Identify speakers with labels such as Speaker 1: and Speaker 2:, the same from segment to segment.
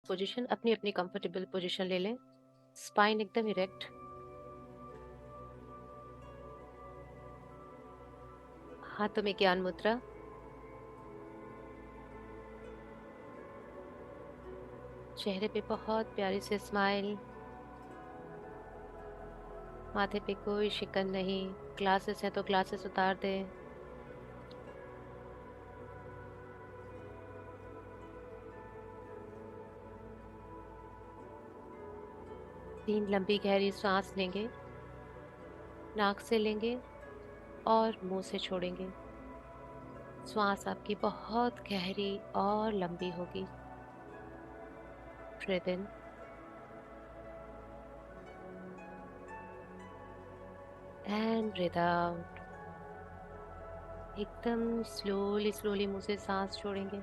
Speaker 1: Position अपनी अपनी comfortable position ले लें। स्पाइन एकदम इरेक्ट। हाथों में ज्ञान मुद्रा। चेहरे पे बहुत प्यारी से स्माइल। माथे पे कोई शिकन नहीं। ग्लासेस है तो ग्लासेस उतार दें। तीन लंबी गहरी सांस लेंगे। नाक से लेंगे और मुंह से छोड़ेंगे। श्वास आपकी बहुत गहरी और लंबी होगी। Breathe in and breathe out. एकदम स्लोली स्लोली मुंह से सांस छोड़ेंगे।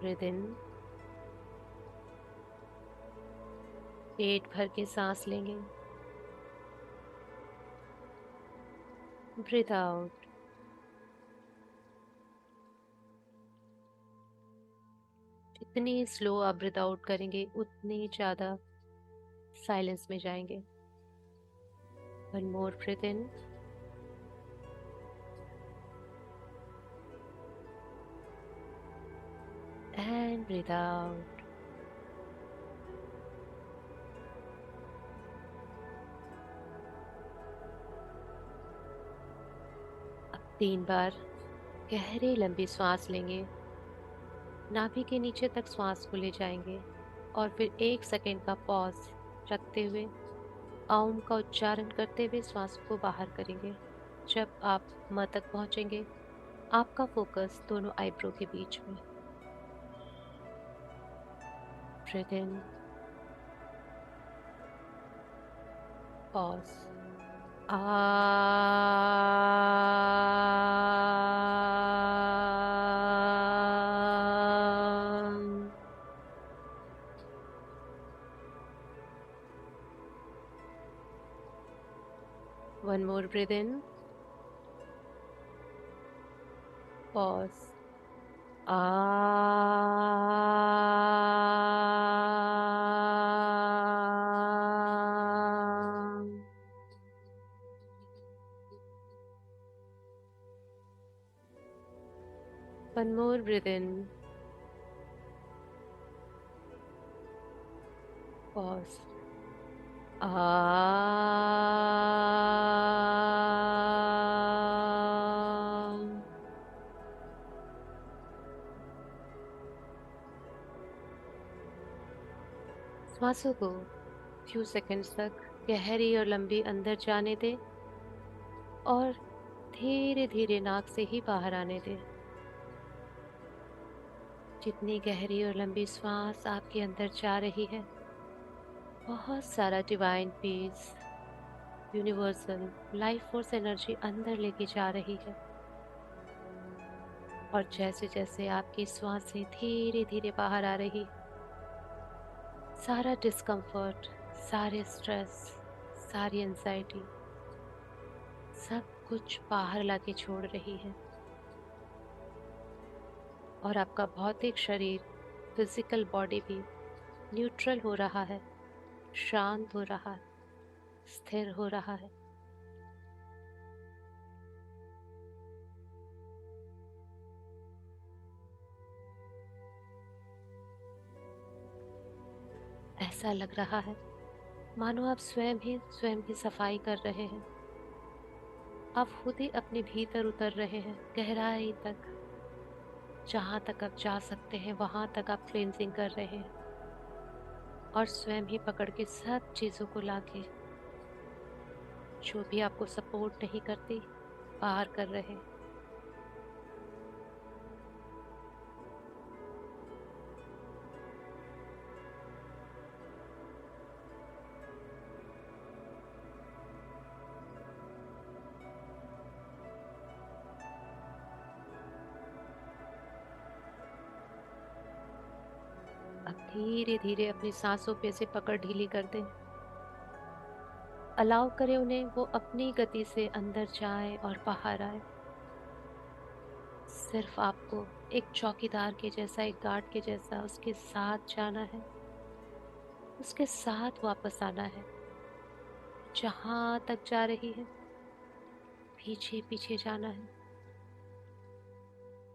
Speaker 1: ब्रीथ इन। पेट भर के सांस लेंगे। Breathe out. जितनी स्लो आप ब्रीथ आउट करेंगे उतनी ज्यादा साइलेंस में जाएंगे। One more breathe in and breathe out. अब 3 बार गहरी लंबी सांस लेंगे। नाभि के नीचे तक सांस को ले जाएंगे और फिर 1 सेकेंड का पॉज रखते हुए ओम का उच्चारण करते हुए सांस को बाहर करेंगे। जब आप म तक पहुंचेंगे आपका फोकस दोनों आईब्रो के बीच में। ब्रीथ इन। पॉज। आ वन मोर ब्रीथ इन। पॉज। आ वन मोर ब्रीथ इन। पॉज। आ श्वासों को फ्यू सेकंड्स तक गहरी और लंबी अंदर जाने दें और धीरे धीरे नाक से ही बाहर आने दें। जितनी गहरी और लंबी श्वास आपके अंदर जा रही है बहुत सारा divine peace, universal life force energy अंदर लेके जा रही है। और जैसे जैसे आपकी श्वासें धीरे धीरे बाहर आ रही, सारा डिस्कम्फर्ट, सारे स्ट्रेस, सारी एंजाइटी सब कुछ बाहर लाके छोड़ रही है। और आपका भौतिक शरीर, फिजिकल बॉडी भी न्यूट्रल हो रहा है, शांत हो रहा है, स्थिर हो रहा है। ऐसा लग रहा है मानो आप स्वयं ही स्वयं की सफाई कर रहे हैं। आप खुद ही अपने भीतर उतर रहे हैं गहराई तक। जहां तक आप जा सकते हैं वहां तक आप क्लींजिंग कर रहे हैं और स्वयं ही पकड़ के सब चीजों को लाके जो भी आपको सपोर्ट नहीं करती बाहर कर रहे हैं। अब धीरे धीरे अपनी सांसों पे से पकड़ ढीली कर दें। अलाउ करें उन्हें वो अपनी गति से अंदर जाए और बाहर आए। सिर्फ आपको एक चौकीदार के जैसा, एक गार्ड के जैसा उसके साथ जाना है, उसके साथ वापस आना है। जहां तक जा रही है पीछे पीछे जाना है।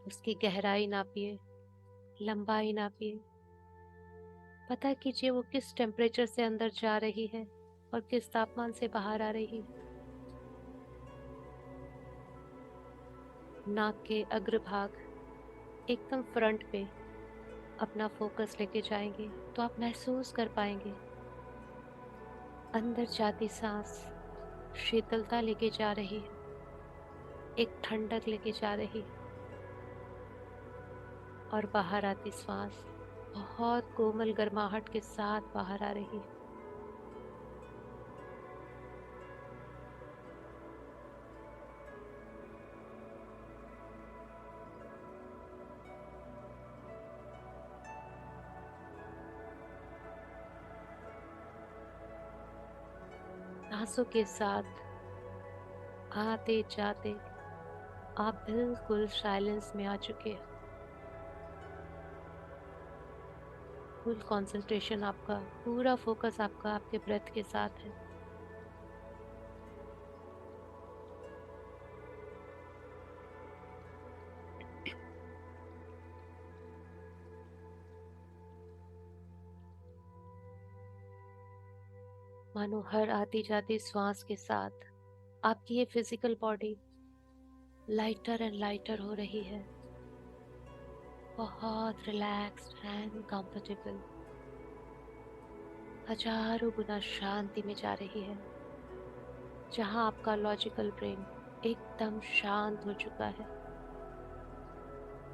Speaker 1: उसकी गहराई नापिए, लंबाई नापिए, पता कीजिए वो किस टेम्परेचर से अंदर जा रही है और किस तापमान से बाहर आ रही है। नाक के अग्रभाग एकदम फ्रंट पे अपना फोकस लेके जाएंगे तो आप महसूस कर पाएंगे अंदर जाती सांस शीतलता लेके जा रही है, एक ठंडक लेके जा रही है। और बाहर आती सांस बहुत कोमल गर्माहट के साथ बाहर आ रही है। सांसों के साथ आते जाते आप बिल्कुल साइलेंस में आ चुके हैं। फुल कंसंट्रेशन आपका, पूरा फोकस आपका आपके ब्रेथ के साथ है। मानो हर आती जाती श्वास के साथ आपकी ये physical body lighter and lighter हो रही है, बहुत रिलैक्स्ड एंड कंफर्टेबल, हजारों गुना शांति में जा रही है। जहां आपका लॉजिकल ब्रेन एकदम शांत हो चुका है।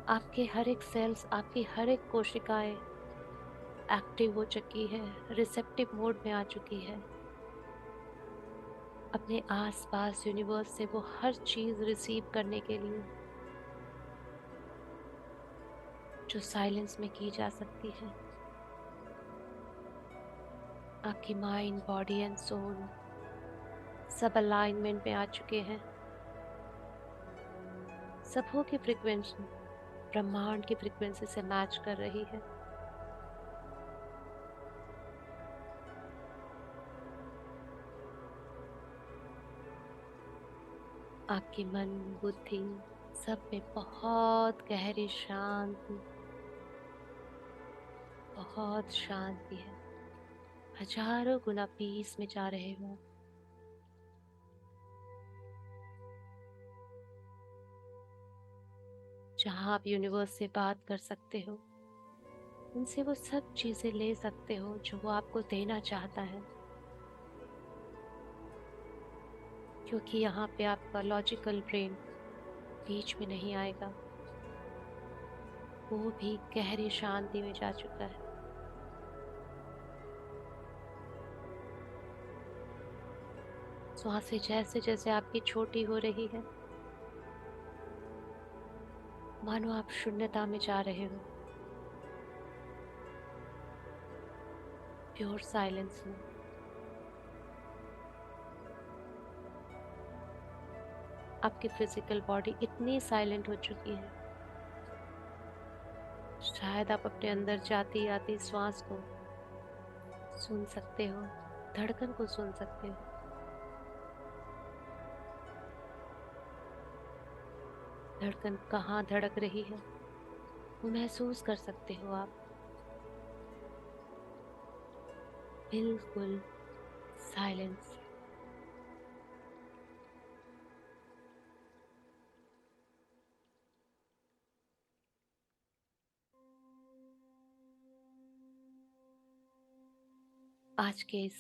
Speaker 1: आपके हर एक सेल्स, आपकी हर एक कोशिकाएं एक्टिव हो चुकी है, रिसेप्टिव मोड में आ चुकी है। अपने आसपास यूनिवर्स से वो हर चीज रिसीव करने के लिए जो साइलेंस में की जा सकती है। आपकी माइंड, बॉडी एंड सोल सब अलाइनमेंट में आ चुके हैं। सबों की फ्रीक्वेंसी ब्रह्मांड की फ्रीक्वेंसी से मैच कर रही है। आपकी मन, बुद्धि सब में बहुत गहरी शांति, बहुत शांति है। हजारों गुना पीस में जा रहे हो। जहां आप यूनिवर्स से बात कर सकते हो, उनसे वो सब चीजें ले सकते हो जो वो आपको देना चाहता है। क्योंकि यहाँ पे आपका लॉजिकल ब्रेन बीच में नहीं आएगा, वो भी गहरी शांति में जा चुका है। सांसें जैसे जैसे आपकी छोटी हो रही है, मानो आप शून्यता में जा रहे हो, प्योर साइलेंस में। आपकी फिजिकल बॉडी इतनी साइलेंट हो चुकी है, शायद आप अपने अंदर जाती आती श्वास को सुन सकते हो, धड़कन को सुन सकते हो। धड़कन कहाँ धड़क रही है वो महसूस कर सकते हो आप। बिल्कुल साइलेंस। आज के इस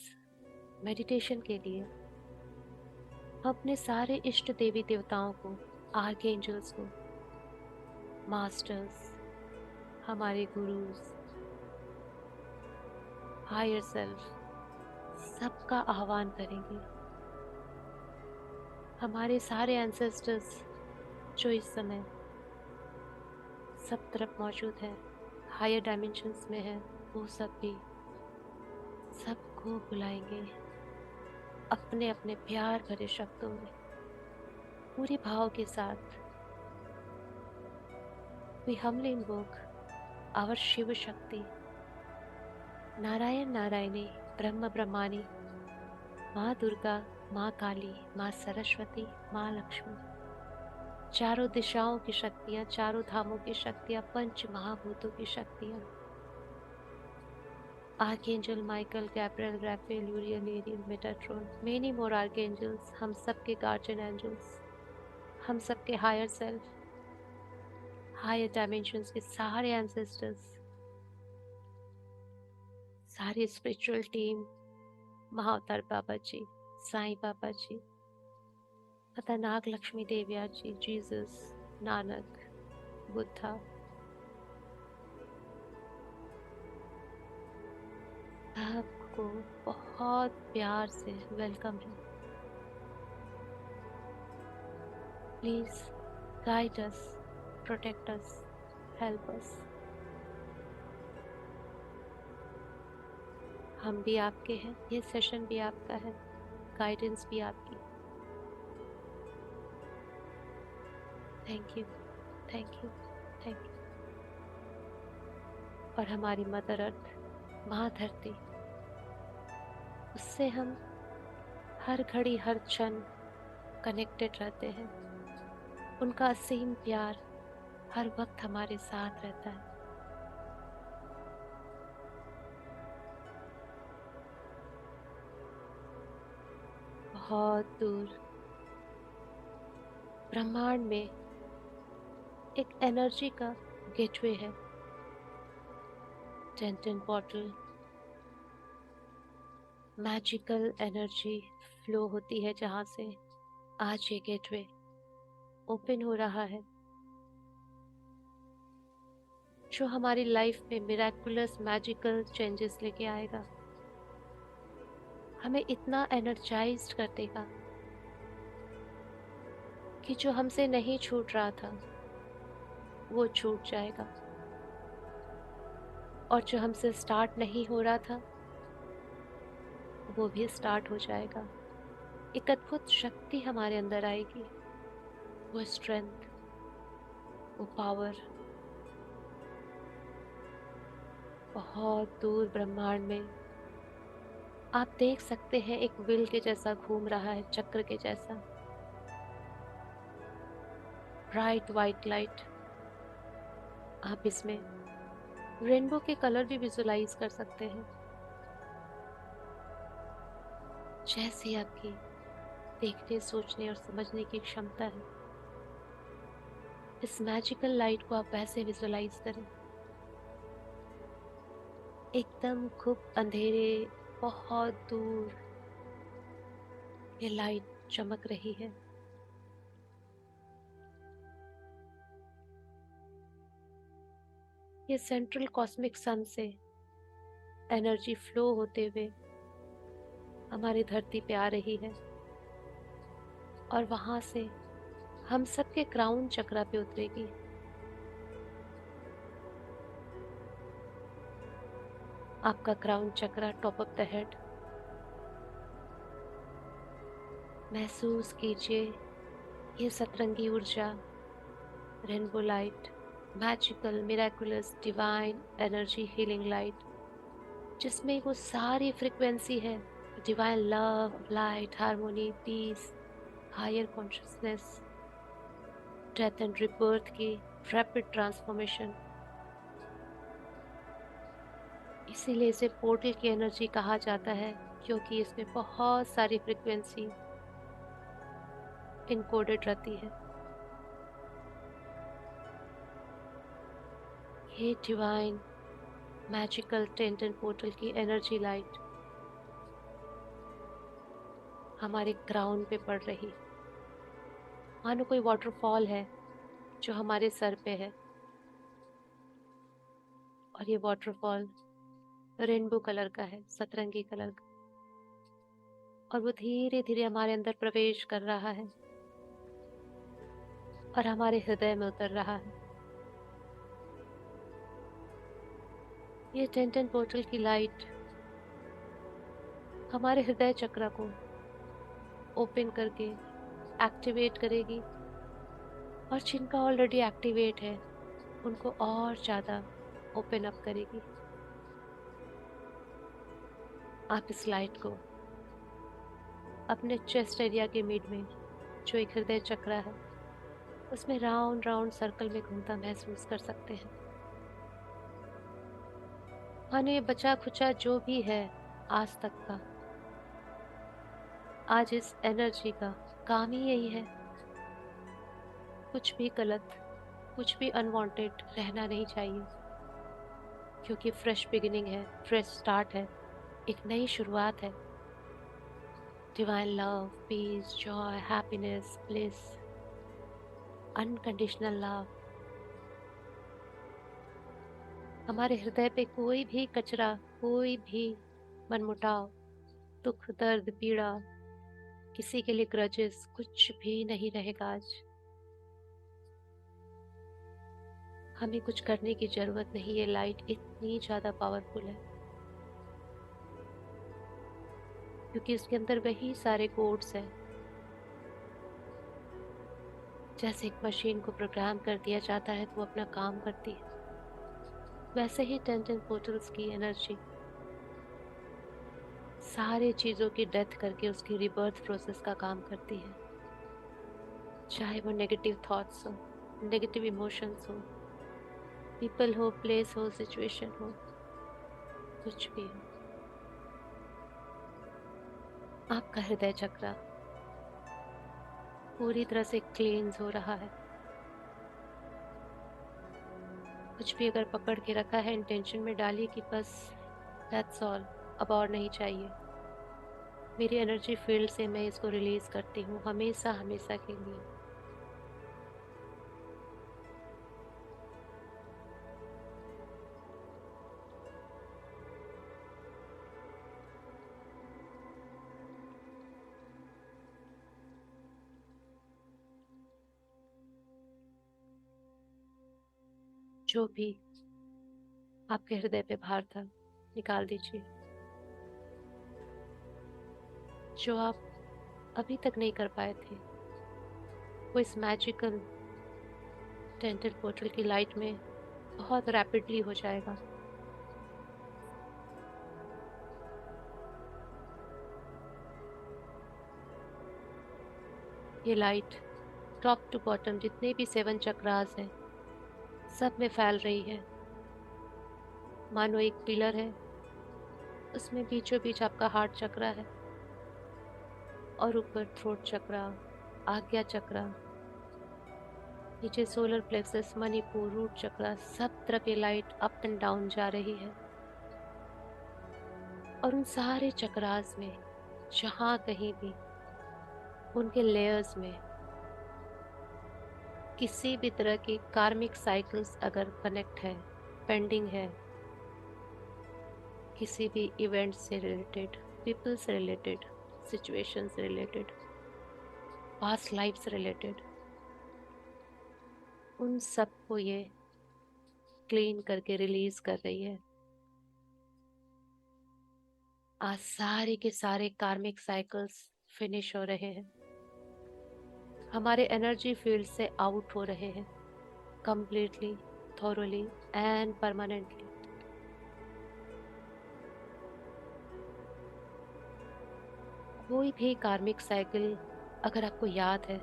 Speaker 1: मेडिटेशन के लिए हम अपने सारे इष्ट देवी देवताओं को, आर्कएंजल्स को, मास्टर्स, हमारे गुरुज, हायर सेल्फ, सबका आह्वान करेंगे। हमारे सारे एंसेस्टर्स जो इस समय सब तरफ मौजूद है, हायर डायमेंशंस में है, वो सब भी सबको बुलाएंगे अपने अपने प्यार भरे शब्दों में, पूरे भाव के साथ। we humbly invoke our Shiva Shakti, Narayan Narayani, Brahma Brahmani, माँ दुर्गा, माँ काली, माँ सरस्वती, माँ लक्ष्मी, चारों दिशाओं की शक्तियाँ, चारों धामों की शक्तियाँ, पंच महाभूतों की शक्तियाँ, archangel Michael, Gabriel, Raphael, Uriel, Ariel, Metatron, many more archangels, हम सबके गार्जियन एंजल्स, हम सबके हायर सेल्फ, हायर डायमेंशंस के सारे एंसेस्टर्स, सारी स्पिरिचुअल टीम, महाअवतार बाबा जी, साईं बाबा जी, माता नाग लक्ष्मी देविया जी, जीसस, नानक, बुद्धा, सबको बहुत प्यार से वेलकम है। Please guide us, protect us, help us. हम भी आपके हैं, ये सेशन भी आपका है, गाइडेंस भी आपकी। Thank you, thank you, thank you. और हमारी मदर अर्थ, माँ धरती, उससे हम हर घड़ी हर क्षण कनेक्टेड रहते हैं। उनका असीम प्यार हर वक्त हमारे साथ रहता है। बहुत दूर ब्रह्मांड में एक एनर्जी का गेटवे है, टेंटन पोर्टल। मैजिकल एनर्जी फ्लो होती है जहाँ से आज ये गेटवे ओपन हो रहा है, जो हमारी लाइफ में मिराकुलस मैजिकल चेंजेस लेके आएगा, हमें इतना एनर्जाइज्ड कर देगा कि जो हमसे नहीं छूट रहा था वो छूट जाएगा, और जो हमसे स्टार्ट नहीं हो रहा था वो भी स्टार्ट हो जाएगा। एक अद्भुत शक्ति हमारे अंदर आएगी, वो स्ट्रेंथ, वो पावर। बहुत दूर ब्रह्मांड में आप देख सकते हैं एक व्हील के जैसा घूम रहा है, चक्र के जैसा, ब्राइट वाइट लाइट। आप इसमें रेनबो के कलर भी विजुलाइज कर सकते हैं। जैसी आपकी देखने, सोचने और समझने की क्षमता है, इस मैजिकल लाइट को आप वैसे विजुलाइज करें। एकदम खूब अंधेरे, बहुत दूर ये लाइट चमक रही है। ये सेंट्रल कॉस्मिक सन से एनर्जी फ्लो होते हुए हमारी धरती पे आ रही है, और वहां से हम सबके क्राउन चक्रा पे उतरेगी। आपका crown chakra, top of the head, महसूस कीजिए ये सतरंगी ऊर्जा, rainbow light, magical, miraculous, divine energy, healing light, जिसमें वो सारी फ्रिक्वेंसी है, divine love, light, harmony, peace, higher consciousness, death and rebirth की रैपिड ट्रांसफॉर्मेशन। इसीलिए इसे पोर्टल की एनर्जी कहा जाता है, क्योंकि इसमें बहुत सारी फ्रिक्वेंसी इनकोडेड रहती है। ये डिवाइन मैजिकल टेंटन पोर्टल की एनर्जी लाइट हमारे क्राउन पे पड़ रही, मानो कोई वाटरफॉल है जो हमारे सर पे है, और ये वाटरफॉल रेनबो कलर का है, सतरंगी कलर का, और वो धीरे धीरे हमारे अंदर प्रवेश कर रहा है और हमारे हृदय में उतर रहा है। ये टेंटन पोर्टल की लाइट हमारे हृदय चक्र को ओपन करके एक्टिवेट करेगी, और जिनका ऑलरेडी एक्टिवेट है उनको और ज़्यादा ओपन अप करेगी। आप इस लाइट को अपने चेस्ट एरिया के मिड में, जो एक हृदय चक्र है, उसमें राउंड राउंड सर्कल में घूमता महसूस कर सकते हैं। मानो ये बचा खुचा जो भी है आज तक का, आज इस एनर्जी का काम ही यही है। कुछ भी गलत, कुछ भी अनवांटेड रहना नहीं चाहिए, क्योंकि फ्रेश बिगिनिंग है, फ्रेश स्टार्ट है, एक नई शुरुआत है। Divine love, peace, joy, happiness, bliss, unconditional love. हमारे हृदय पे कोई भी कचरा, कोई भी मनमुटाव, दुख, दर्द, पीड़ा, किसी के लिए ग्रजेस, कुछ भी नहीं रहेगा आज। हमें कुछ करने की जरूरत नहीं, ये लाइट इतनी ज्यादा पावरफुल है, क्योंकि इसके अंदर वही सारे कोड्स हैं। जैसे एक मशीन को प्रोग्राम कर दिया जाता है तो वो अपना काम करती है, वैसे ही टेंशन पोर्टल्स की एनर्जी सारे चीजों की डेथ करके उसकी रिबर्थ प्रोसेस का काम करती है। चाहे वो नेगेटिव थॉट्स हो, नेगेटिव इमोशंस हो, पीपल हो, प्लेस हो, सिचुएशन हो, कुछ भी हो। आपका हृदय चक्र पूरी तरह से क्लींस हो रहा है। कुछ भी अगर पकड़ के रखा है, इंटेंशन में डालिए कि बस दैट्स ऑल, अब और नहीं चाहिए। मेरी एनर्जी फील्ड से मैं इसको रिलीज करती हूँ हमेशा हमेशा के लिए। जो भी आपके हृदय पे भार था, निकाल दीजिए। जो आप अभी तक नहीं कर पाए थे, वो इस मैजिकल टेंटेड पोर्टल की लाइट में बहुत रैपिडली हो जाएगा। ये लाइट टॉप टू बॉटम जितने भी 7 चक्रास हैं, सब में फैल रही है। मानो एक पिलर है, उसमें बीचों बीच आपका हार्ट चक्रा है, और ऊपर थ्रोट चक्रा, आज्ञा चक्रा, नीचे सोलर प्लेक्सस, मणिपुर, रूट चक्रा, सब तरफ ये लाइट अप एंड डाउन जा रही है। और उन सारे चक्रास में, जहां कहीं भी उनके लेयर्स में किसी भी तरह की कार्मिक साइकिल्स अगर कनेक्ट है, पेंडिंग है, किसी भी इवेंट से रिलेटेड, पीपल से रिलेटेड, सिचुएशन से रिलेटेड, पास्ट लाइफ से रिलेटेड, उन सबको ये क्लीन करके रिलीज कर रही है। आज सारे के सारे कार्मिक साइकिल्स फिनिश हो रहे हैं, हमारे एनर्जी फील्ड से आउट हो रहे हैं, कंप्लीटली, थॉरोली एंड परमानेंटली। कोई भी कार्मिक साइकिल अगर आपको याद है,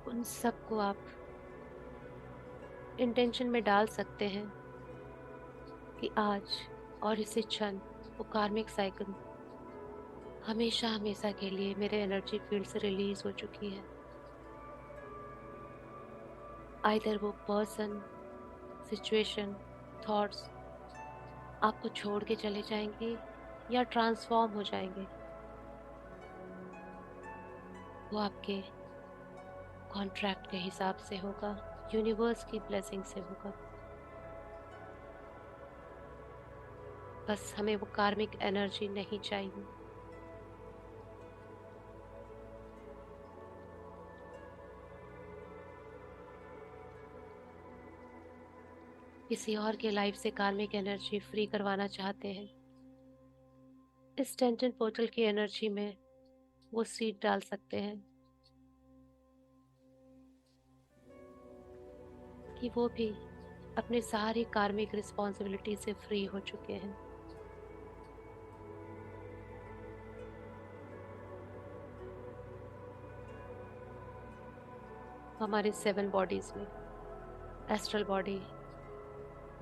Speaker 1: उन सबको आप इंटेंशन में डाल सकते हैं कि आज और इसी क्षण वो कार्मिक साइकिल हमेशा हमेशा के लिए मेरे एनर्जी फील्ड से रिलीज हो चुकी है। आइदर वो पर्सन, सिचुएशन, थॉट्स आपको छोड़ के चले जाएंगे या ट्रांसफॉर्म हो जाएंगे, वो आपके कॉन्ट्रैक्ट के हिसाब से होगा, यूनिवर्स की ब्लेसिंग से होगा। बस हमें वो कार्मिक एनर्जी नहीं चाहिए। किसी और के लाइफ से कार्मिक एनर्जी फ्री करवाना चाहते हैं, इस टेंशन पोर्टल की एनर्जी में वो सीड डाल सकते हैं। कि वो भी अपने सारी कार्मिक रिस्पॉन्सिबिलिटी से फ्री हो चुके हैं। हमारे 7 बॉडीज में, astral body,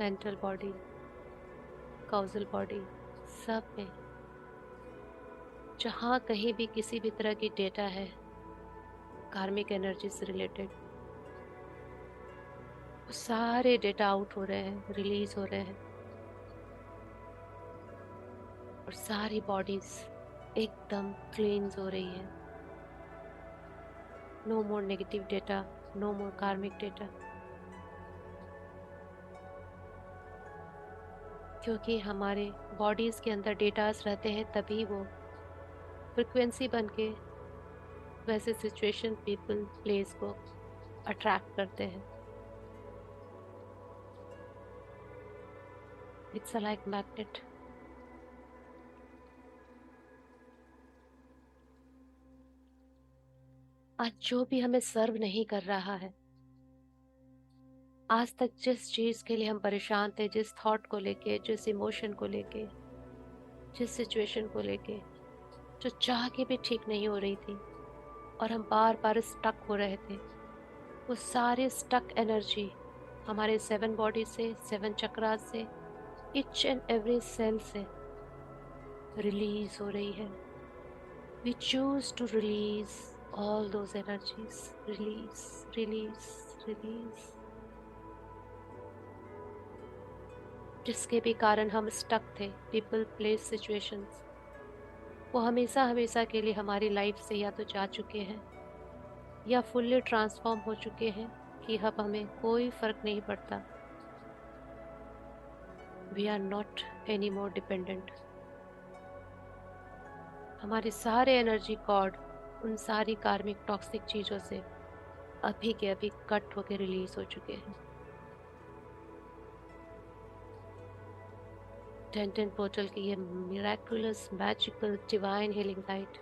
Speaker 1: mental body, causal body, सब में जहाँ कहीं भी किसी भी तरह की डेटा है कार्मिक एनर्जी से रिलेटेड, वो सारे डेटा आउट हो रहे हैं, रिलीज हो रहे हैं, और सारी बॉडीज एकदम क्लींस हो रही है। No more negative data, no more karmic data, क्योंकि हमारे बॉडीज के अंदर डेटास रहते हैं, तभी वो फ्रिक्वेंसी बन के वैसे सिचुएशन, पीपल, प्लेस को अट्रैक्ट करते हैं। It's like magnet. आज जो भी हमें सर्व नहीं कर रहा है, आज तक जिस चीज के लिए हम परेशान थे, जिस थॉट को लेके, जिस इमोशन को लेके, जिस सिचुएशन को लेके, जो चाह के भी ठीक नहीं हो रही थी और हम बार बार स्टक हो रहे थे, वो सारे स्टक एनर्जी हमारे 7 बॉडी से, 7 चक्रास से, ईच एंड एवरी सेल से रिलीज हो रही है। We choose to release all those energies, release, release, release, जिसके भी कारण हम स्टक थे, पीपल, प्लेस, सिचुएशंस, वो हमेशा हमेशा के लिए हमारी लाइफ से या तो जा चुके हैं या फुल्ली ट्रांसफॉर्म हो चुके हैं कि अब हमें कोई फर्क नहीं पड़ता। We are not any more dependent. हमारे सारे एनर्जी कॉर्ड उन सारी कार्मिक टॉक्सिक चीजों से अभी के अभी कट होकर रिलीज हो चुके हैं। टेंटन पोर्टल की ये miraculous, magical, divine healing light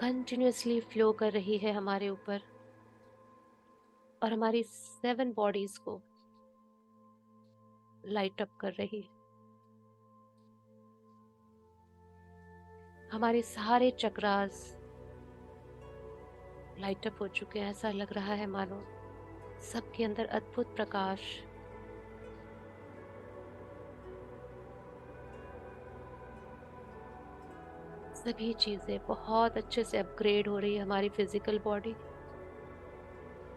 Speaker 1: continuously flow कर रही है हमारे ऊपर और हमारी 7 बॉडीज को लाइट अप कर रही है। हमारे सारे चक्रास लाइट अप हो चुके हैं। ऐसा लग रहा है मानो सबके अंदर अद्भुत प्रकाश, सभी चीजें बहुत अच्छे से अपग्रेड हो रही है। हमारी फिजिकल बॉडी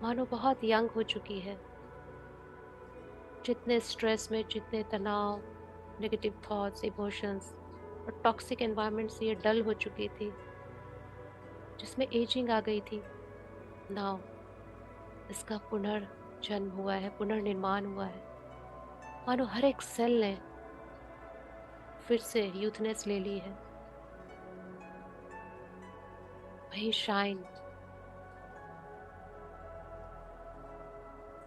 Speaker 1: मानो बहुत यंग हो चुकी है। जितने स्ट्रेस में, जितने तनाव, नेगेटिव थॉट्स, इमोशंस और टॉक्सिक एनवायरनमेंट से ये डल हो चुकी थी, जिसमें एजिंग आ गई थी, नाउ इसका पुनर्जन्म हुआ है, पुनर्निर्माण हुआ है। मानो हर एक सेल ने फिर से यूथनेस ले ली है। वही शाइन,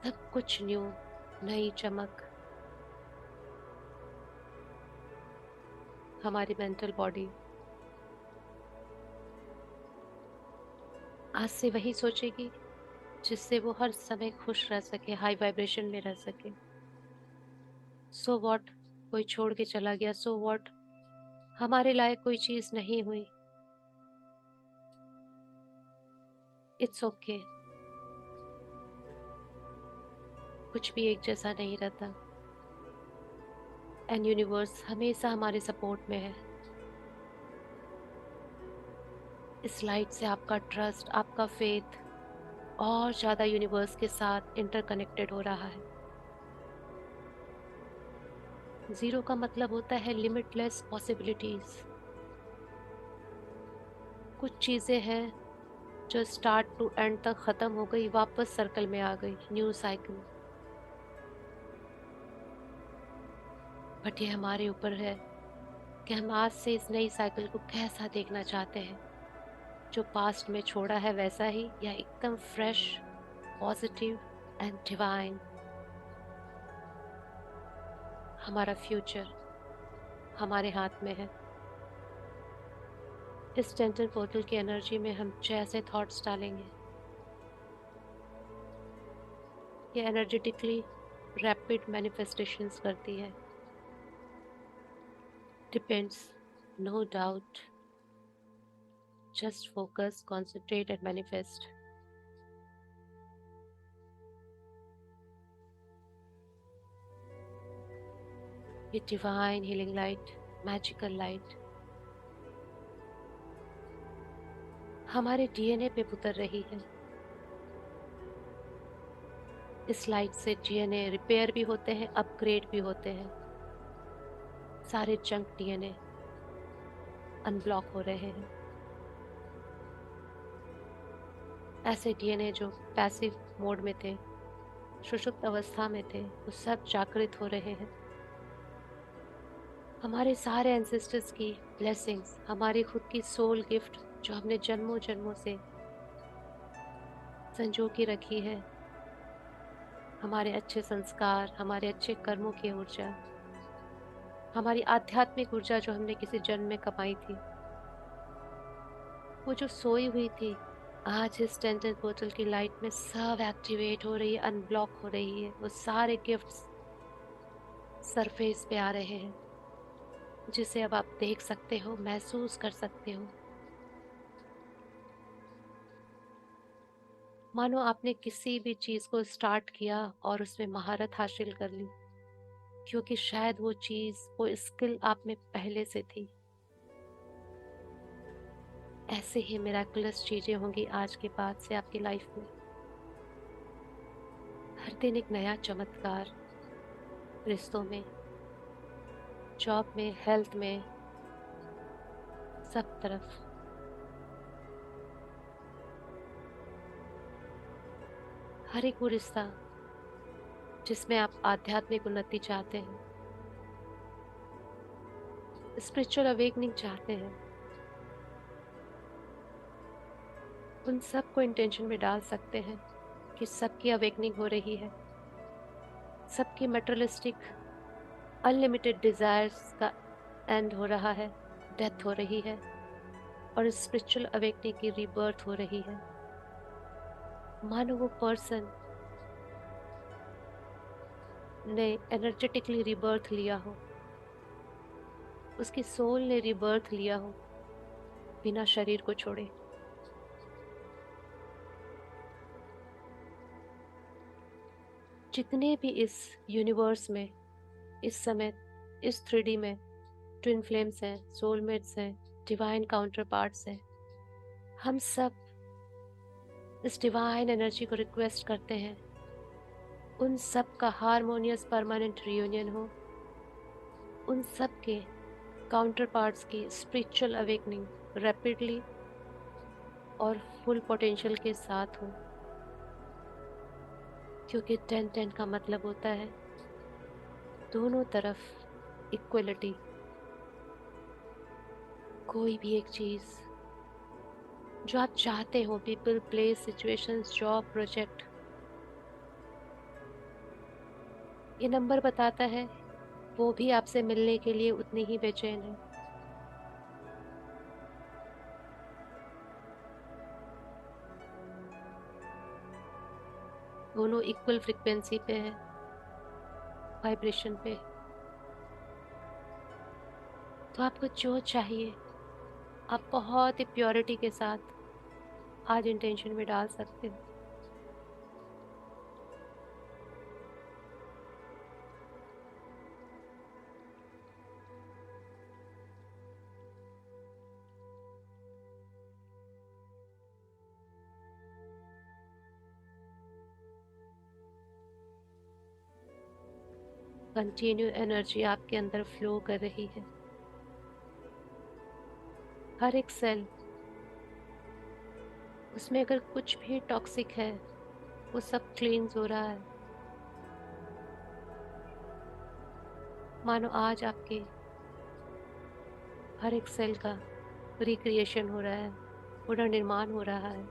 Speaker 1: सब कुछ न्यू, नई चमक। हमारी मेंटल बॉडी आज से वही सोचेगी जिससे वो हर समय खुश रह सके, हाई वाइब्रेशन में रह सके। सो व्हाट, कोई छोड़ के चला गया, सो व्हाट, हमारे लायक कोई चीज नहीं हुई, इट्स ओके। कुछ भी एक जैसा नहीं रहता, एंड यूनिवर्स हमेशा हमारे सपोर्ट में है। इस लाइट से आपका ट्रस्ट, आपका फेथ और ज्यादा यूनिवर्स के साथ इंटरकनेक्टेड हो रहा है। जीरो का मतलब होता है लिमिटलेस पॉसिबिलिटीज। कुछ चीजें हैं जो स्टार्ट टू एंड तक खत्म हो गई, वापस सर्कल में आ गई, न्यू साइकिल। बट ये हमारे ऊपर है कि हम आज से इस नई साइकिल को कैसा देखना चाहते हैं। जो पास्ट में छोड़ा है वैसा ही, या एकदम फ्रेश, पॉजिटिव एंड डिवाइन। हमारा फ्यूचर हमारे हाथ में है। इस टेंटन पोर्टल की एनर्जी में हम जैसे थॉट्स डालेंगे, ये एनर्जेटिकली रैपिड मैनिफेस्टेशंस करती है। Depends, no doubt, just focus, concentrate and manifest. ये divine healing light, magical light हमारे डीएनए पे उतर रही है। इस लाइट से डीएनए रिपेयर भी होते हैं, अपग्रेड भी होते हैं। सारे जंक डीएनए अनब्लॉक हो रहे हैं। ऐसे डीएनए जो पैसिव मोड में थे, सुषुप्त अवस्था में थे, वो सब जागृत हो रहे हैं। हमारे सारे एंसेस्टर्स की ब्लेसिंग्स, हमारी खुद की सोल गिफ्ट जो हमने जन्मों जन्मों से संजो के रखी है, हमारे अच्छे संस्कार, हमारे अच्छे कर्मों की ऊर्जा, हमारी आध्यात्मिक ऊर्जा जो हमने किसी जन्म में कमाई थी, वो जो सोई हुई थी, आज इस टेंटन पोर्टल की लाइट में सब एक्टिवेट हो रही है, अनब्लॉक हो रही है। वो सारे गिफ्ट्स सरफेस पे आ रहे हैं, जिसे अब आप देख सकते हो, महसूस कर सकते हो। मानो आपने किसी भी चीज को स्टार्ट किया और उसमें महारत हासिल कर ली, क्योंकि शायद वो चीज, वो स्किल आप में पहले से थी। ऐसे ही मिराकुलस चीजें होंगी आज के बाद से आपकी लाइफ में। हर दिन एक नया चमत्कार, रिश्तों में, जॉब में, हेल्थ में, सब तरफ। हर एक वो रिश्ता जिसमें आप आध्यात्मिक उन्नति चाहते हैं, स्पिरिचुअल अवेकनिंग चाहते हैं, उन सब को इंटेंशन में डाल सकते हैं कि सबकी अवेकनिंग हो रही है। सबकी मटेरियलिस्टिक अनलिमिटेड डिजायर्स का एंड हो रहा है, डेथ हो रही है, और स्पिरिचुअल अवेकनिंग की रीबर्थ हो रही है। मानो वो पर्सन ने एनर्जेटिकली रीबर्थ लिया हो, उसकी सोल ने रीबर्थ लिया हो, बिना शरीर को छोड़े। जितने भी इस यूनिवर्स में इस समय इस 3D में ट्विन फ्लेम्स हैं, सोलमेट्स हैं, डिवाइन काउंटर पार्ट्स हैं, हम सब इस डिवाइन एनर्जी को रिक्वेस्ट करते हैं, उन सब का हारमोनियस परमानेंट रियूनियन हो, उन सब के काउंटर पार्ट्स की स्पिरिचुअल अवेकनिंग रैपिडली और फुल पोटेंशियल के साथ हो। क्योंकि 10-10 का मतलब होता है दोनों तरफ इक्वलिटी। कोई भी एक चीज जो आप चाहते हो, people, place, situations, job, project, ये नंबर बताता है वो भी आपसे मिलने के लिए उतनी ही बेचैन है। दोनों इक्वल फ्रिक्वेंसी पे है, वाइब्रेशन पे। तो आपको जो चाहिए आप बहुत ही प्योरिटी के साथ आज इंटेंशन में डाल सकते हो। कंटिन्यू एनर्जी आपके अंदर फ्लो कर रही है। हर एक सेल, उसमें अगर कुछ भी टॉक्सिक है वो सब क्लींस हो रहा है। मानो आज आपके हर एक सेल का रिक्रिएशन हो रहा है, पुनर्निर्माण हो रहा है,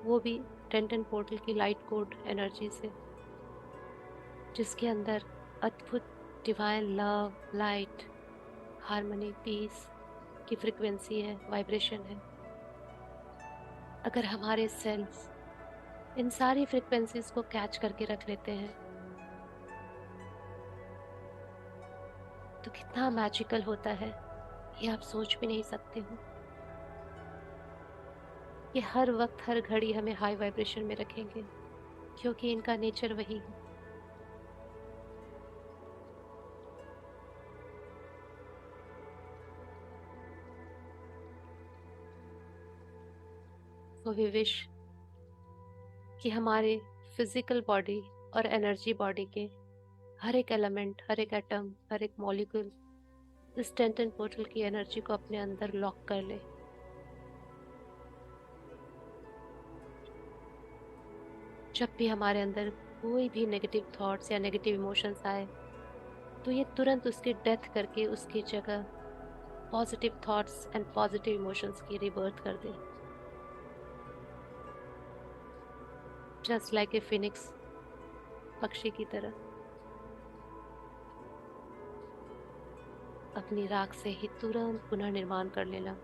Speaker 1: वो भी 10-10 पोर्टल की लाइट कोड एनर्जी से, जिसके अंदर अद्भुत divine love, light, harmony, peace की फ्रिक्वेंसी है, वाइब्रेशन है। अगर हमारे सेल्स इन सारी फ्रिक्वेंसीज को कैच करके रख लेते हैं, तो कितना मैजिकल होता है ये आप सोच भी नहीं सकते हो। ये हर वक्त हर घड़ी हमें हाई वाइब्रेशन में रखेंगे, क्योंकि इनका नेचर वही है। So we wish कि हमारे फिजिकल बॉडी और एनर्जी बॉडी के हर एक एलिमेंट, हर एक एटम, हर एक मॉलिक्यूल इस टेंटन पोर्टल की एनर्जी को अपने अंदर लॉक कर ले। जब भी हमारे अंदर कोई भी नेगेटिव थॉट्स या नेगेटिव इमोशंस आए, तो ये तुरंत उसकी डेथ करके उसकी जगह positive thoughts and positive emotions की रिबर्थ कर दे। जस्ट लाइक ए फिनिक्स, पक्षी की तरह अपनी राख से ही तुरंत पुनः निर्माण कर लेना।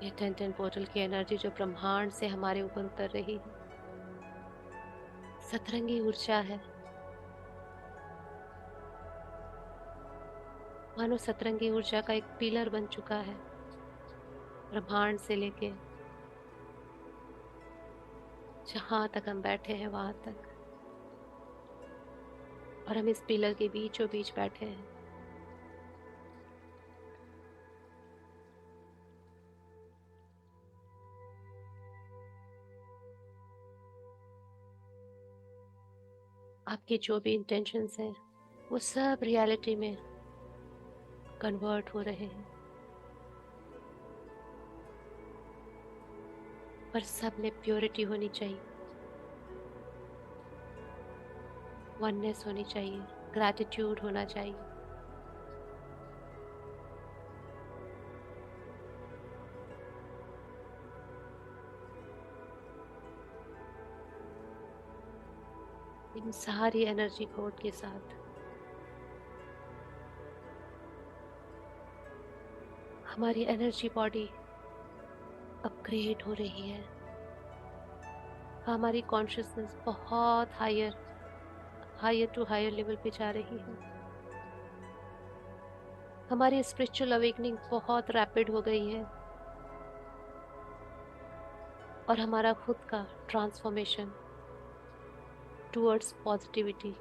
Speaker 1: ये टेंटन पोर्टल की एनर्जी जो ब्रह्मांड से हमारे ऊपर उतर रही है, सतरंगी ऊर्जा है। मानो सतरंगी ऊर्जा का एक पिलर बन चुका है, ब्रह्मांड से लेके जहां तक हम बैठे हैं वहां तक, और हम इस पिलर के बीचों बीच बैठे हैं। आपके जो भी इंटेंशंस हैं वो सब रियलिटी में कन्वर्ट हो रहे हैं, पर सब में प्योरिटी होनी चाहिए, वननेस होनी चाहिए, ग्रैटिट्यूड होना चाहिए। इन सारी एनर्जी कोड के साथ हमारी एनर्जी बॉडी अपग्रेड हो रही है। हमारी कॉन्शियसनेस बहुत हायर टू हायर लेवल पे जा रही है। हमारी स्पिरिचुअल अवेकनिंग बहुत रैपिड हो गई है, और हमारा खुद का ट्रांसफॉर्मेशन टुवर्ड्स पॉजिटिविटी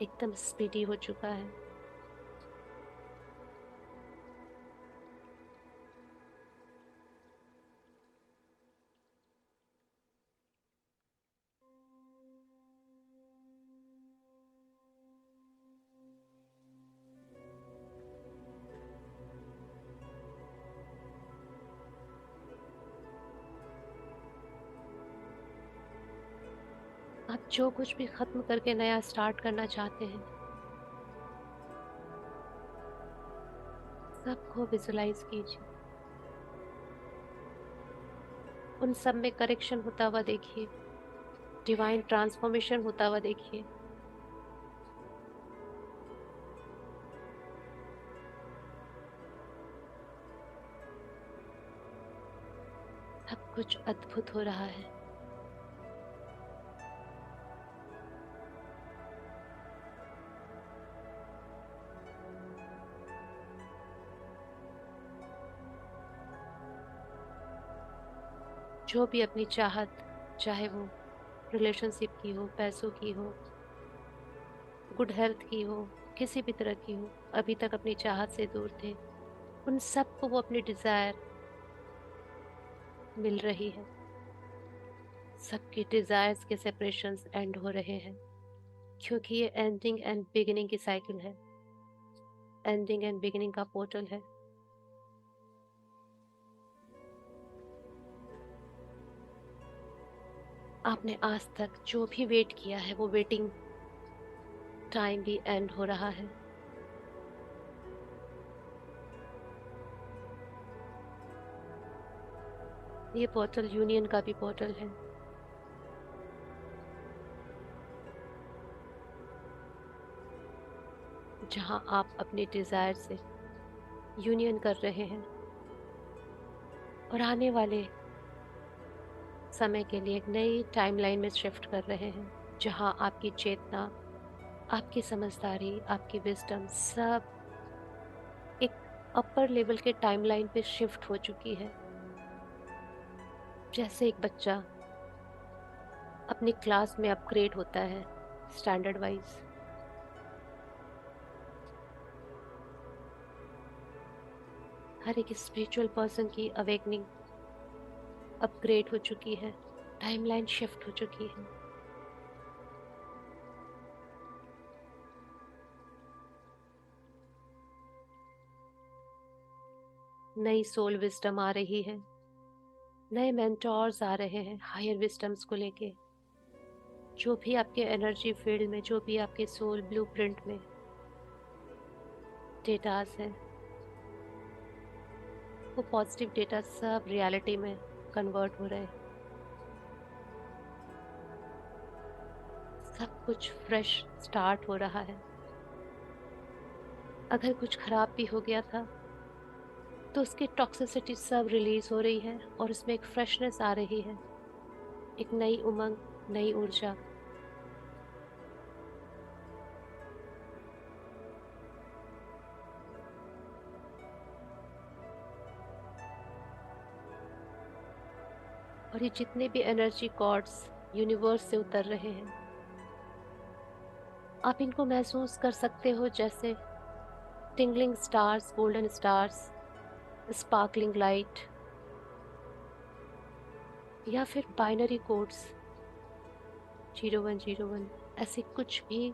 Speaker 1: एकदम स्पीडी हो चुका है। आप जो कुछ भी खत्म करके नया स्टार्ट करना चाहते हैं, सबको विजुलाइज कीजिए। उन सब में करेक्शन होता हुआ देखिए, डिवाइन ट्रांसफॉर्मेशन होता हुआ देखिए। सब कुछ अद्भुत हो रहा है। जो भी अपनी चाहत, चाहे वो रिलेशनशिप की हो, पैसों की हो, गुड हेल्थ की हो, किसी भी तरह की हो, अभी तक अपनी चाहत से दूर थे, उन सबको वो अपनी डिजायर मिल रही है। सबकी डिजायर्स के सेपरेशंस एंड हो रहे हैं, क्योंकि ये एंडिंग एंड बिगिनिंग की साइकिल है, एंडिंग एंड बिगिनिंग का पोर्टल है। आपने आज तक जो भी वेट किया है, वो वेटिंग टाइम भी एंड हो रहा है। ये पोर्टल यूनियन का भी पोर्टल है। जहां आप अपने डिजायर से यूनियन कर रहे हैं और आने वाले समय के लिए एक नई टाइमलाइन में शिफ्ट कर रहे हैं, जहां आपकी चेतना, आपकी समझदारी, आपकी विजडम सब एक अपर लेवल के टाइमलाइन पे शिफ्ट हो चुकी है। जैसे एक बच्चा अपनी क्लास में अपग्रेड होता है स्टैंडर्ड वाइज, हर एक स्पिरिचुअल पर्सन की अवेकनिंग अपग्रेड हो चुकी है, टाइमलाइन शिफ्ट हो चुकी है। नई सोल विजडम आ रही है, नए मेंटोर्स आ रहे हैं हायर विजडम्स को लेके। जो भी आपके एनर्जी फील्ड में, जो भी आपके सोल ब्लूप्रिंट में डेटास हैं, वो पॉजिटिव डेटा सब रियलिटी में कन्वर्ट हो रहे हैं। सब कुछ फ्रेश स्टार्ट हो रहा है। अगर कुछ खराब भी हो गया था तो उसकी टॉक्सिसिटी सब रिलीज हो रही है और उसमें एक फ्रेशनेस आ रही है, एक नई उमंग, नई ऊर्जा। और ये जितने भी एनर्जी कॉर्ड्स यूनिवर्स से उतर रहे हैं, आप इनको महसूस कर सकते हो जैसे tingling stars, golden stars, sparkling light, या फिर बाइनरी कोड्स 0101, ऐसे कुछ भी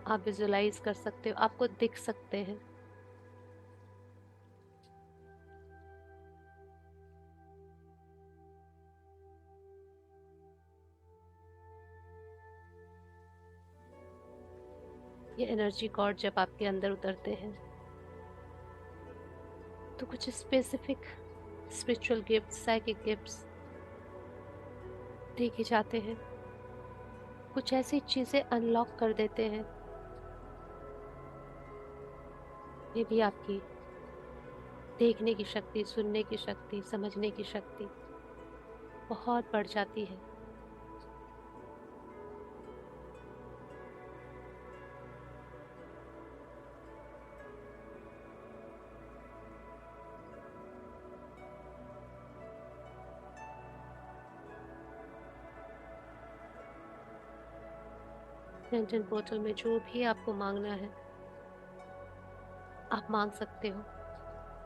Speaker 1: आप विजुलाइज कर सकते हो, आपको दिख सकते हैं। ये एनर्जी कॉर्ड जब आपके अंदर उतरते हैं तो कुछ specific spiritual gifts, psychic gifts देखे जाते हैं। कुछ ऐसी चीजें अनलॉक कर देते हैं। ये भी आपकी देखने की शक्ति, सुनने की शक्ति, समझने की शक्ति बहुत बढ़ जाती है। टेंशन पोर्टल में जो भी आपको मांगना है आप मांग सकते हो।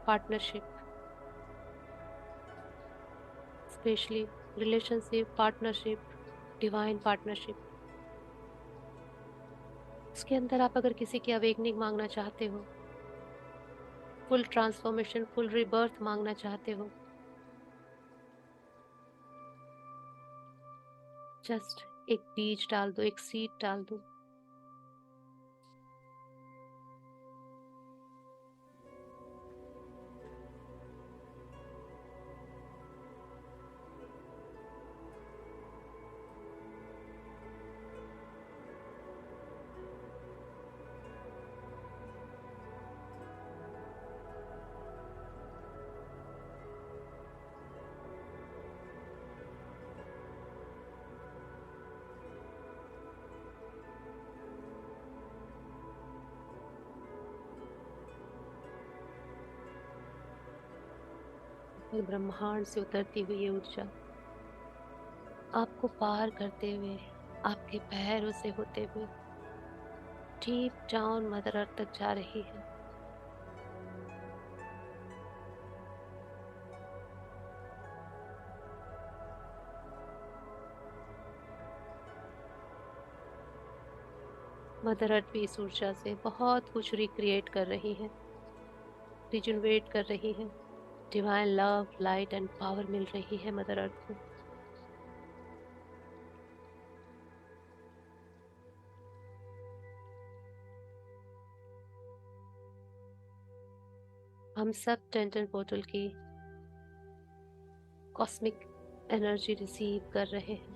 Speaker 1: Partnership, specially relationship, partnership, divine partnership. इसके अंदर आप अगर किसी की अवेकनिंग मांगना चाहते हो, फुल ट्रांसफॉर्मेशन, फुल रिबर्थ मांगना चाहते हो, जस्ट एक बीज डाल दो, एक सीड डाल दो। ब्रह्मांड से उतरती हुई ये ऊर्जा आपको पार करते हुए, आपके पैरों से होते हुए डीप डाउन मदर अर्थ तक जा रही है। मदर अर्थ भी इस ऊर्जा से बहुत कुछ रिक्रिएट कर रही है, रिजुनवेट कर रही है। Divine love, light and power मिल रही है मदर अर्थ को। हम सब टेंटन पोर्टल की कॉस्मिक एनर्जी रिसीव कर रहे हैं।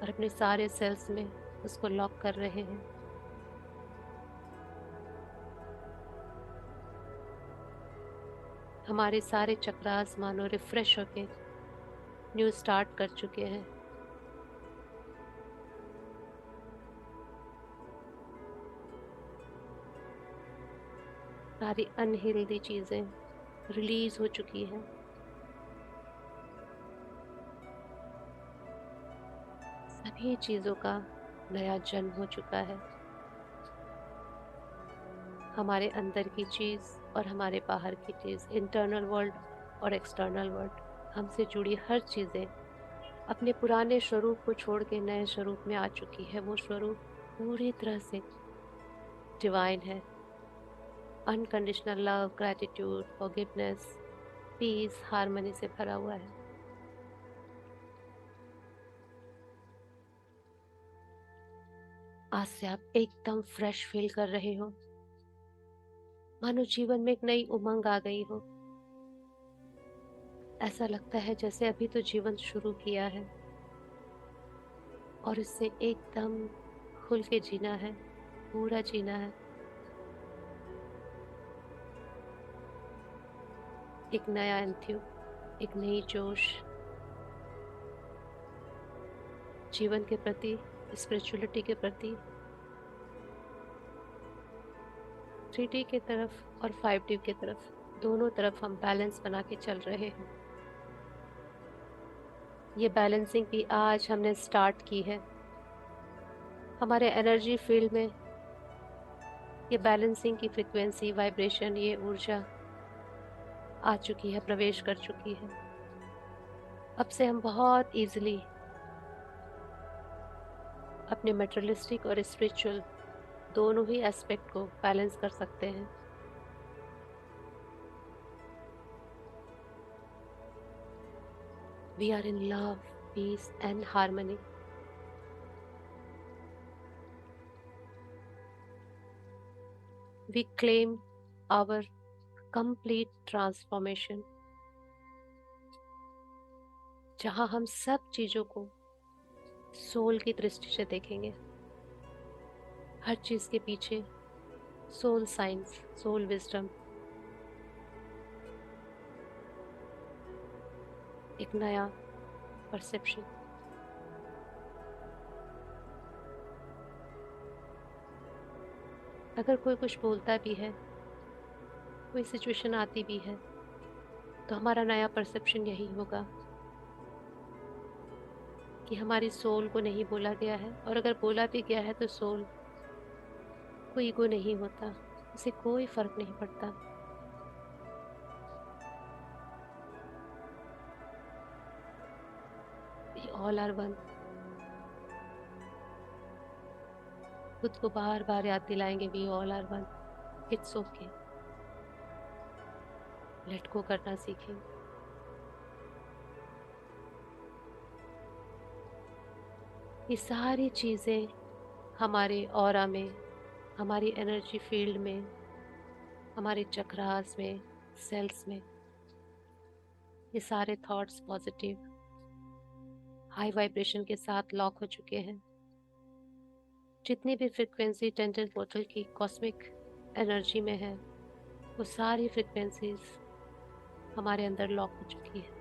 Speaker 1: और अपने सारे सेल्स में उसको लॉक कर रहे हैं। हमारे सारे चक्रास मानो रिफ्रेश होके न्यू स्टार्ट कर चुके हैं। सारी अनहेल्दी चीजें रिलीज हो चुकी हैं। सभी चीजों का नया जन्म हो चुका है। हमारे अंदर की चीज और हमारे बाहर की चीज, इंटरनल वर्ल्ड और एक्सटर्नल वर्ल्ड, हमसे जुड़ी हर चीजें अपने पुराने स्वरूप को छोड़ के नए स्वरूप में आ चुकी है। वो स्वरूप पूरी तरह से डिवाइन है। Unconditional love, gratitude, forgiveness, peace, harmony से भरा हुआ है। आज से आप एकदम फ्रेश फील कर रहे हो, मानो जीवन में एक नई उमंग आ गई हो। ऐसा लगता है जैसे अभी तो जीवन शुरू किया है और इससे एकदम खुल के जीना है, पूरा जीना है। एक नया एंथ्यू, एक नई जोश जीवन के प्रति, स्पिरिचुअलिटी के प्रति, 3D की तरफ और 5D की तरफ, दोनों तरफ हम बैलेंस बना के चल रहे हैं। ये बैलेंसिंग भी आज हमने स्टार्ट की है। हमारे एनर्जी फील्ड में ये बैलेंसिंग की फ्रिक्वेंसी, वाइब्रेशन, ये ऊर्जा आ चुकी है, प्रवेश कर चुकी है। अब से हम बहुत इजीली अपने मेटेरियलिस्टिक और स्पिरिचुअल दोनों ही एस्पेक्ट को बैलेंस कर सकते हैं। We are in love, peace and harmony. We claim our complete transformation, जहां हम सब चीजों को सोल की दृष्टि से देखेंगे। हर चीज के पीछे सोल साइंस, सोल विजडम, एक नया परसेप्शन। अगर कोई कुछ बोलता भी है, कोई सिचुएशन आती भी है, तो हमारा नया परसेप्शन यही होगा कि हमारी सोल को नहीं बोला गया है, और अगर बोला भी गया है तो सोल कोई ईगो नहीं होता, उसे कोई फर्क नहीं पड़ता। We all are one. खुद को बार बार याद दिलाएंगे, we all are one. It's okay, let go करना सीखें। ये सारी चीजें हमारे ऑरा में, हमारी एनर्जी फील्ड में, हमारे चक्रास में, सेल्स में, ये सारे थॉट्स पॉजिटिव हाई वाइब्रेशन के साथ लॉक हो चुके हैं। जितनी भी फ्रिक्वेंसी टेंजेंट पोर्टल की कॉस्मिक एनर्जी में है, वो सारी फ्रिक्वेंसीज हमारे अंदर लॉक हो चुकी है।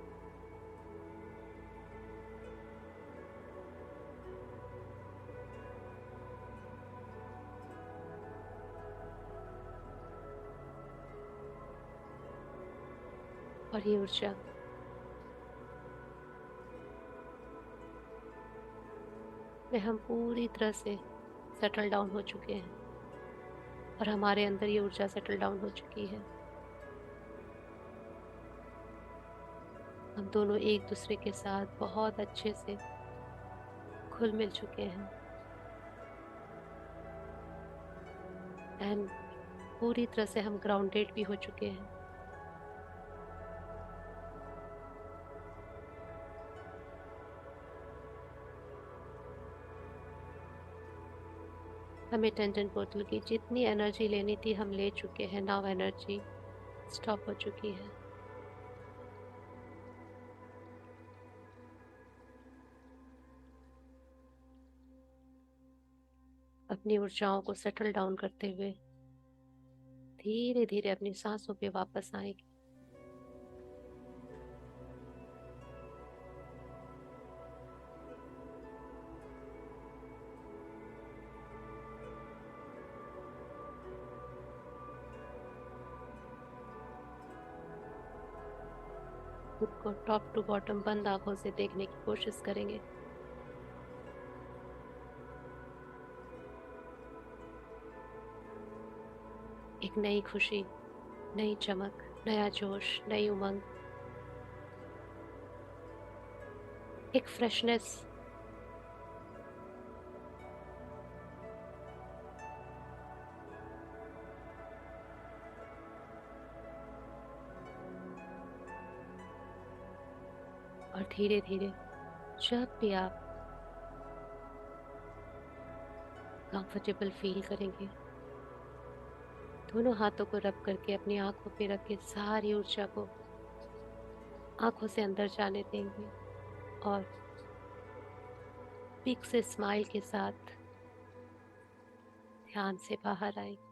Speaker 1: और ये ऊर्जा में हम पूरी तरह से सेटल डाउन हो चुके हैं, और हमारे अंदर ये ऊर्जा सेटल डाउन हो चुकी है। हम दोनों एक दूसरे के साथ बहुत अच्छे से घुल मिल चुके हैं, एंड पूरी तरह से हम ग्राउंडेड भी हो चुके हैं। हमें टेंजेंट पोर्टल की जितनी एनर्जी लेनी थी हम ले चुके हैं। नाउ एनर्जी स्टॉप हो चुकी है। अपनी ऊर्जाओं को सेटल डाउन करते हुए धीरे धीरे अपनी सांसों पे वापस आएंगे। खुद को टॉप टू बॉटम बंद आंखों से देखने की कोशिश करेंगे। एक नई खुशी, नई चमक, नया जोश, नई उमंग, एक फ्रेशनेस। और धीरे धीरे जब भी आप कंफर्टेबल फील करेंगे, दोनों हाथों को रब करके अपनी आंखों पे रख के सारी ऊर्जा को आंखों से अंदर जाने देंगे और बिग से स्माइल के साथ ध्यान से बाहर आएंगे।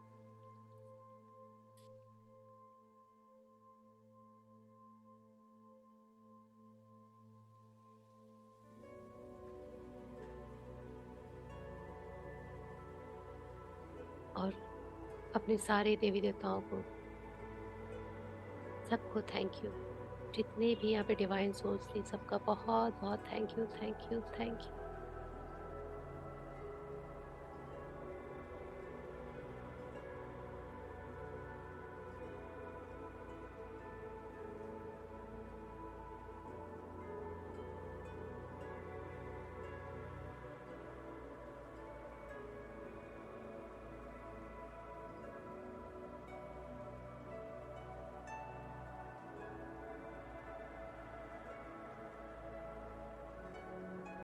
Speaker 1: और अपने सारे देवी देवताओं को, सबको थैंक यू। जितने भी यहाँ पे डिवाइन सोल्स थी, सबका बहुत बहुत thank you, thank you, thank you.